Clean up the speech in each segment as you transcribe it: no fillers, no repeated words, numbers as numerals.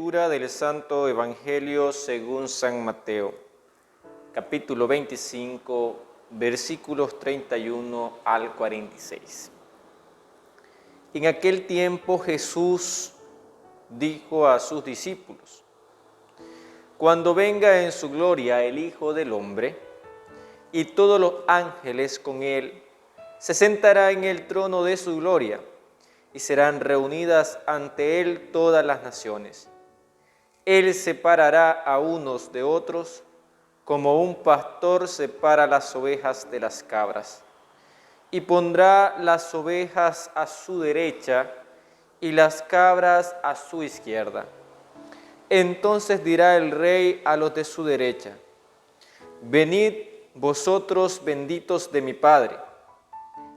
Lectura del Santo Evangelio según San Mateo, capítulo 25, versículos 31 al 46. En aquel tiempo Jesús dijo a sus discípulos: Cuando venga en su gloria el Hijo del Hombre, y todos los ángeles con él, se sentará en el trono de su gloria, y serán reunidas ante él todas las naciones. Él separará a unos de otros, como un pastor separa las ovejas de las cabras, y pondrá las ovejas a su derecha y las cabras a su izquierda. Entonces dirá el rey a los de su derecha: Venid vosotros benditos de mi Padre,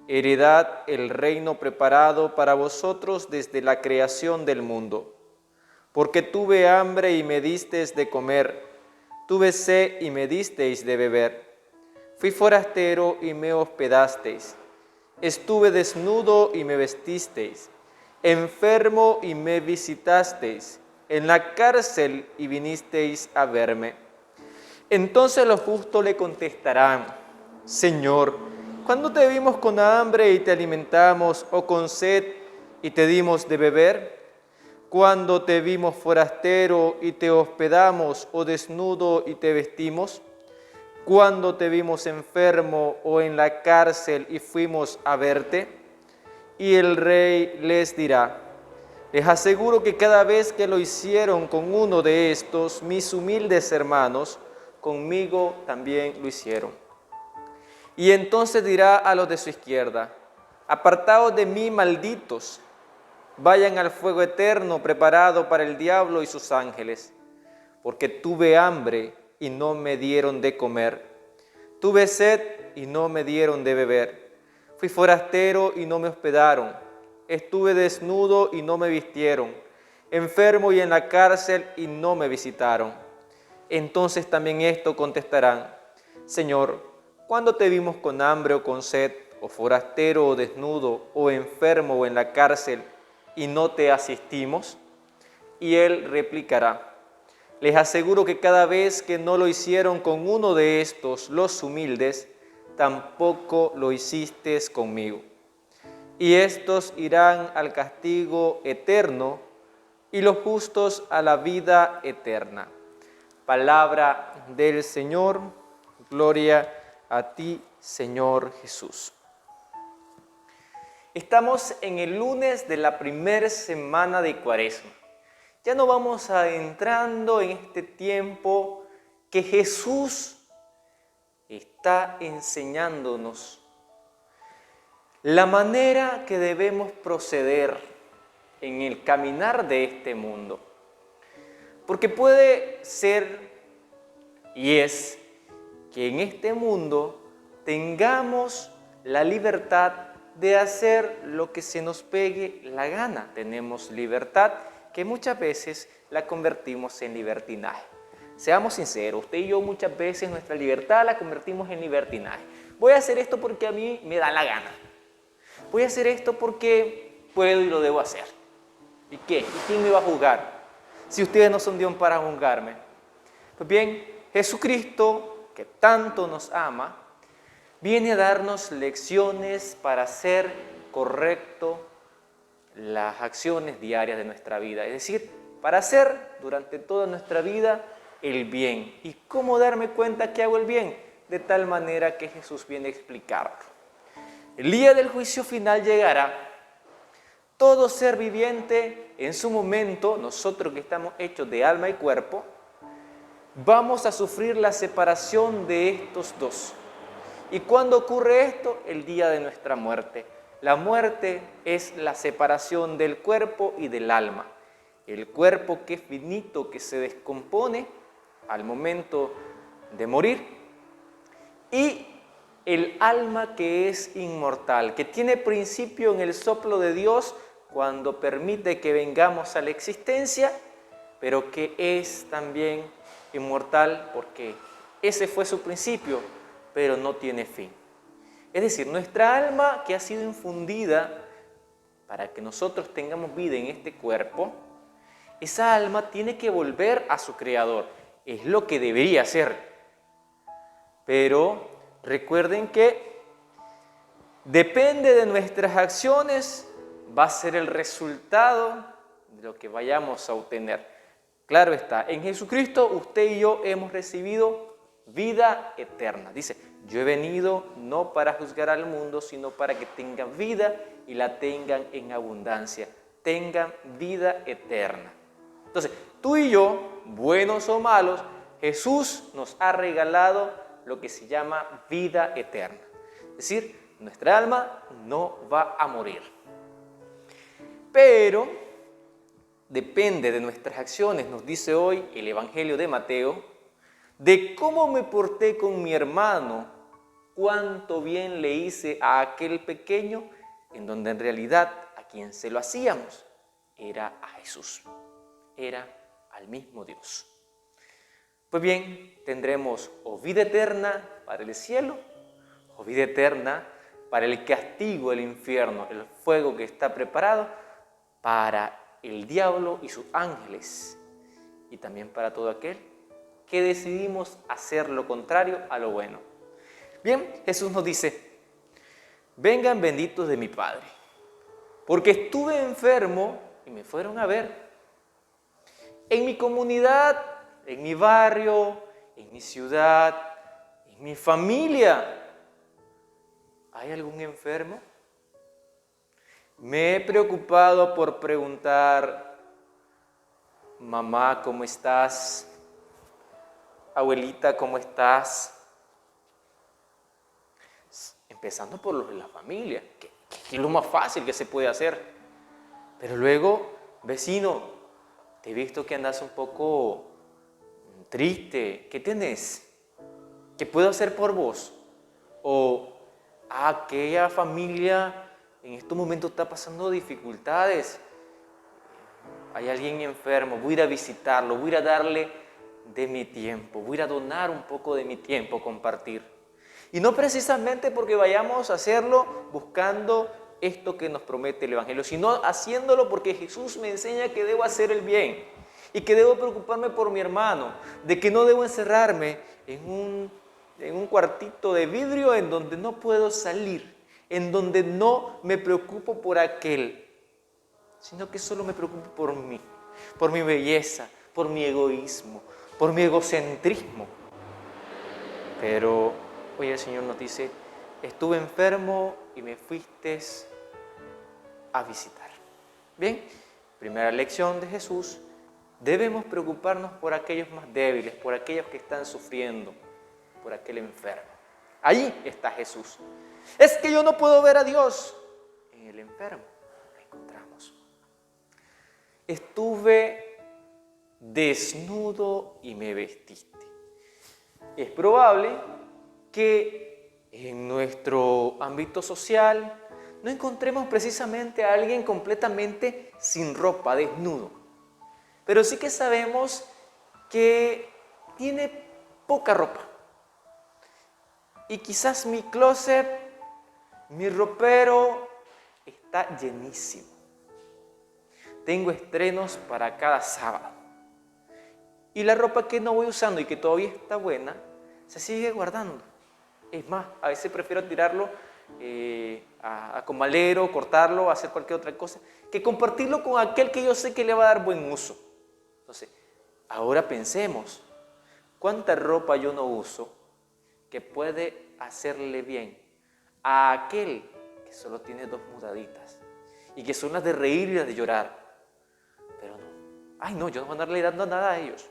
heredad el reino preparado para vosotros desde la creación del mundo. Porque tuve hambre y me disteis de comer, tuve sed y me disteis de beber, fui forastero y me hospedasteis, estuve desnudo y me vestisteis, enfermo y me visitasteis, en la cárcel y vinisteis a verme. Entonces los justos le contestarán: Señor, ¿cuándo te vimos con hambre y te alimentamos, o con sed y te dimos de beber? ¿Cuándo te vimos forastero y te hospedamos, o desnudo y te vestimos? ¿Cuándo te vimos enfermo o en la cárcel y fuimos a verte? Y el rey les dirá: les aseguro que cada vez que lo hicieron con uno de estos, mis humildes hermanos, conmigo también lo hicieron. Y entonces dirá a los de su izquierda: apartaos de mí, malditos, vayan al fuego eterno preparado para el diablo y sus ángeles, porque tuve hambre y no me dieron de comer, tuve sed y no me dieron de beber, fui forastero y no me hospedaron, estuve desnudo y no me vistieron, enfermo y en la cárcel y no me visitaron. Entonces también esto contestarán: Señor, ¿cuándo te vimos con hambre o con sed, o forastero o desnudo, o enfermo o en la cárcel, y no te asistimos? Y él replicará: les aseguro que cada vez que no lo hicieron con uno de estos, los humildes, tampoco lo hiciste conmigo. Y estos irán al castigo eterno, y los justos a la vida eterna. Palabra del Señor. Gloria a ti, Señor Jesús. Estamos en el lunes de la primera semana de Cuaresma. Ya nos vamos adentrando en este tiempo que Jesús está enseñándonos la manera que debemos proceder en el caminar de este mundo. Porque puede ser, y es, que en este mundo tengamos la libertad de hacer lo que se nos pegue la gana. Tenemos libertad que muchas veces la convertimos en libertinaje. Seamos sinceros, usted y yo muchas veces nuestra libertad la convertimos en libertinaje. Voy a hacer esto porque a mí me da la gana. Voy a hacer esto porque puedo y lo debo hacer. ¿Y qué? ¿Y quién me va a juzgar? Si ustedes no son Dios para juzgarme. Pues bien, Jesucristo, que tanto nos ama, viene a darnos lecciones para hacer correcto las acciones diarias de nuestra vida. Es decir, para hacer durante toda nuestra vida el bien. ¿Y cómo darme cuenta que hago el bien? De tal manera que Jesús viene a explicarlo. El día del juicio final llegará. Todo ser viviente, en su momento, nosotros que estamos hechos de alma y cuerpo, vamos a sufrir la separación de estos dos. ¿Y cuándo ocurre esto? El día de nuestra muerte. La muerte es la separación del cuerpo y del alma. El cuerpo que es finito, que se descompone al momento de morir, y el alma que es inmortal, que tiene principio en el soplo de Dios cuando permite que vengamos a la existencia, pero que es también inmortal porque ese fue su principio, pero no tiene fin. Es decir, nuestra alma que ha sido infundida para que nosotros tengamos vida en este cuerpo, Esa alma tiene que volver a su Creador. Es lo que debería ser. Pero recuerden que depende de nuestras acciones, va a ser el resultado de lo que vayamos a obtener. Claro está, en Jesucristo usted y yo hemos recibido vida eterna. Dice, yo he venido no para juzgar al mundo, sino para que tengan vida y la tengan en abundancia. Tengan vida eterna. Entonces, tú y yo, buenos o malos, Jesús nos ha regalado lo que se llama vida eterna. Es decir, nuestra alma no va a morir. Pero depende de nuestras acciones, nos dice hoy el Evangelio de Mateo, de cómo me porté con mi hermano, cuánto bien le hice a aquel pequeño, en donde en realidad a quien se lo hacíamos era a Jesús, era al mismo Dios. Pues bien, tendremos o vida eterna para el cielo, o vida eterna para el castigo del infierno, el fuego que está preparado para el diablo y sus ángeles, y también para todo aquel que decidimos hacer lo contrario a lo bueno. Bien, Jesús nos dice, vengan benditos de mi Padre, porque estuve enfermo y me fueron a ver. En mi comunidad, en mi barrio, en mi ciudad, en mi familia, ¿hay algún enfermo? Me he preocupado por preguntar, mamá, ¿cómo estás? Abuelita, ¿cómo estás? Empezando por los de la familia, que es lo más fácil que se puede hacer. Pero luego, vecino, te he visto que andas un poco triste. ¿Qué tenés? ¿Qué puedo hacer por vos? O aquella familia en estos momentos está pasando dificultades. Hay alguien enfermo, voy a ir a visitarlo, voy a ir a darle de mi tiempo, voy a ir a donar un poco de mi tiempo, compartir. Y no precisamente porque vayamos a hacerlo buscando esto que nos promete el Evangelio, sino haciéndolo porque Jesús me enseña que debo hacer el bien y que debo preocuparme por mi hermano, de que no debo encerrarme en un cuartito de vidrio en donde no puedo salir, en donde no me preocupo por aquel, sino que solo me preocupo por mi belleza, por mi egoísmo, por mi egocentrismo. Pero hoy el Señor nos dice, estuve enfermo y me fuiste a visitar. Bien, primera lección de Jesús, debemos preocuparnos por aquellos más débiles, por aquellos que están sufriendo, por aquel enfermo. Ahí está Jesús. Es que yo no puedo ver a Dios. En el enfermo lo encontramos. Estuve desnudo y me vestiste. Es probable que en nuestro ámbito social no encontremos precisamente a alguien completamente sin ropa, desnudo. Pero sí que sabemos que tiene poca ropa. Y quizás mi closet, mi ropero está llenísimo. Tengo estrenos para cada sábado. Y la ropa que no voy usando y que todavía está buena, se sigue guardando. Es más, a veces prefiero tirarlo a comalero, cortarlo, hacer cualquier otra cosa, que compartirlo con aquel que yo sé que le va a dar buen uso. Entonces, ahora pensemos, ¿cuánta ropa yo no uso que puede hacerle bien a aquel que solo tiene 2 mudaditas y que son las de reír y las de llorar? Pero no, ay no, yo no voy a andarle dando nada a ellos.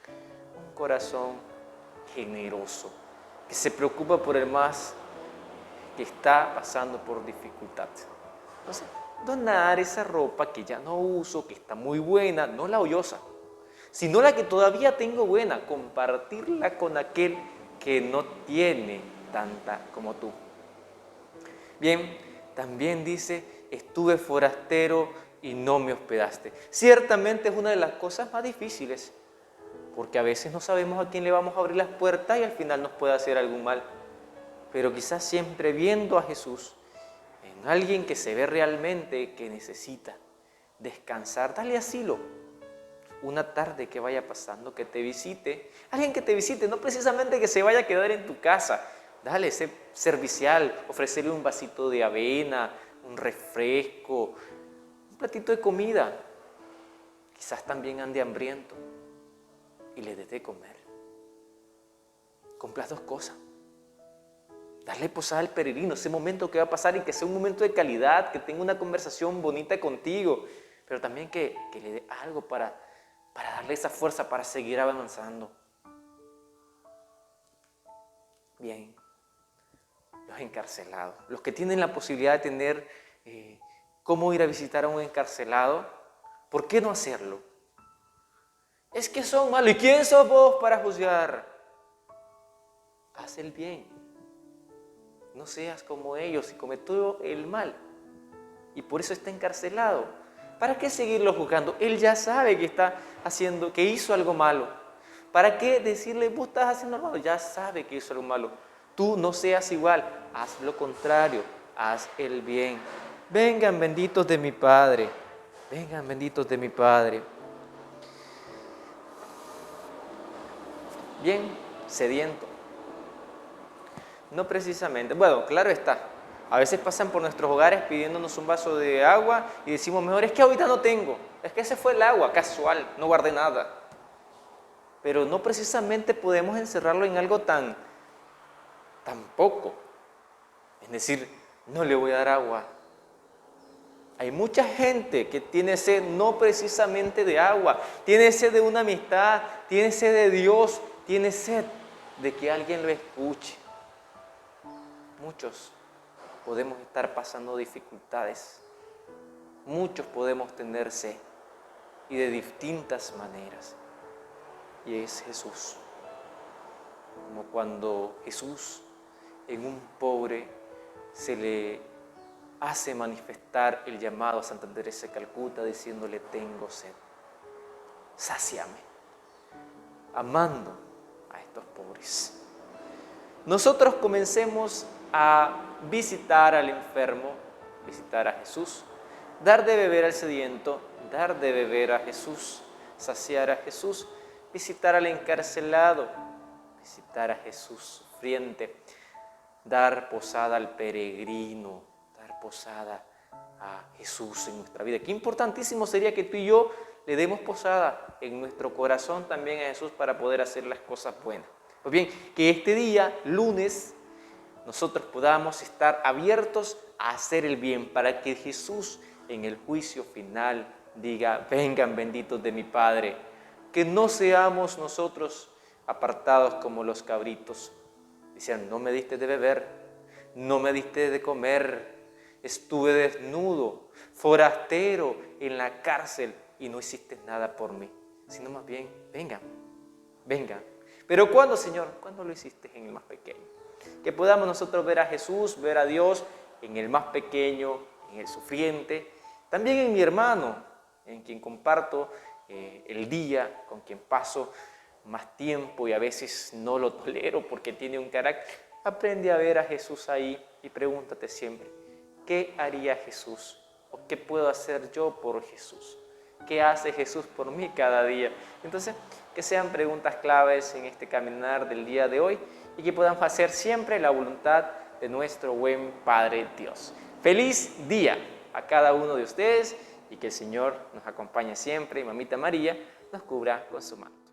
Un corazón generoso, que se preocupa por el más que está pasando por dificultad. Entonces, donar esa ropa que ya no uso, que está muy buena, no la hoyosa, sino la que todavía tengo buena, compartirla con aquel que no tiene tanta como tú. Bien, también dice, estuve forastero y no me hospedaste. Ciertamente es una de las cosas más difíciles, porque a veces no sabemos a quién le vamos a abrir las puertas y al final nos puede hacer algún mal. Pero quizás siempre viendo a Jesús en alguien que se ve realmente que necesita descansar, dale asilo, una tarde que vaya pasando, que te visite, alguien que te visite, no precisamente que se vaya a quedar en tu casa. Dale, sé servicial, ofrecerle un vasito de avena, un refresco, un platito de comida. Quizás también ande hambriento y le des de comer. Compras 2 cosas. Darle posada al peregrino, ese momento que va a pasar y que sea un momento de calidad, que tenga una conversación bonita contigo, pero también que le dé algo para darle esa fuerza para seguir avanzando. Bien, los encarcelados, los que tienen la posibilidad de tener cómo ir a visitar a un encarcelado, ¿por qué no hacerlo? Es que son malos. ¿Y quién sos vos para juzgar? Haz el bien. No seas como ellos y cometió el mal. Y por eso está encarcelado. ¿Para qué seguirlo juzgando? Él ya sabe que está haciendo, que hizo algo malo. ¿Para qué decirle, vos estás haciendo algo malo? Ya sabe que hizo algo malo. Tú no seas igual, haz lo contrario, haz el bien. Vengan benditos de mi Padre, vengan benditos de mi Padre. Bien, sediento. No precisamente, bueno, claro está. A veces pasan por nuestros hogares pidiéndonos un vaso de agua y decimos, mejor es que ahorita no tengo, es que ese fue el agua, casual, no guardé nada. Pero no precisamente podemos encerrarlo en algo tan poco. Es decir, no le voy a dar agua. Hay mucha gente que tiene sed no precisamente de agua, tiene sed de una amistad, tiene sed de Dios, tiene sed de que alguien lo escuche. Muchos podemos estar pasando dificultades, muchos podemos tener sed y de distintas maneras. Y es Jesús, como cuando Jesús en un pobre se le hace manifestar el llamado a Santa Teresa de Calcuta diciéndole tengo sed, sáciame, amando a estos pobres. Nosotros comencemos a visitar al enfermo, visitar a Jesús, dar de beber al sediento, dar de beber a Jesús, saciar a Jesús, visitar al encarcelado, visitar a Jesús sufriente, dar posada al peregrino, dar posada a Jesús en nuestra vida. Qué importantísimo sería que tú y yo le demos posada en nuestro corazón también a Jesús para poder hacer las cosas buenas. Pues bien, que este día, lunes, nosotros podamos estar abiertos a hacer el bien para que Jesús en el juicio final diga, vengan benditos de mi Padre, que no seamos nosotros apartados como los cabritos. Decían, no me diste de beber, no me diste de comer, estuve desnudo, forastero en la cárcel y no hiciste nada por mí, sino más bien, vengan, vengan. ¿Pero cuándo, Señor? ¿Cuándo lo hiciste en el más pequeño? Que podamos nosotros ver a Jesús, ver a Dios en el más pequeño, en el sufriente, también en mi hermano, en quien comparto el día, con quien paso más tiempo y a veces no lo tolero porque tiene un carácter. Aprende a ver a Jesús ahí y pregúntate siempre, ¿qué haría Jesús? ¿O qué puedo hacer yo por Jesús? ¿Qué hace Jesús por mí cada día? Entonces, que sean preguntas claves en este caminar del día de hoy y que podamos hacer siempre la voluntad de nuestro buen Padre Dios. Feliz día a cada uno de ustedes y que el Señor nos acompañe siempre y Mamita María nos cubra con su manto.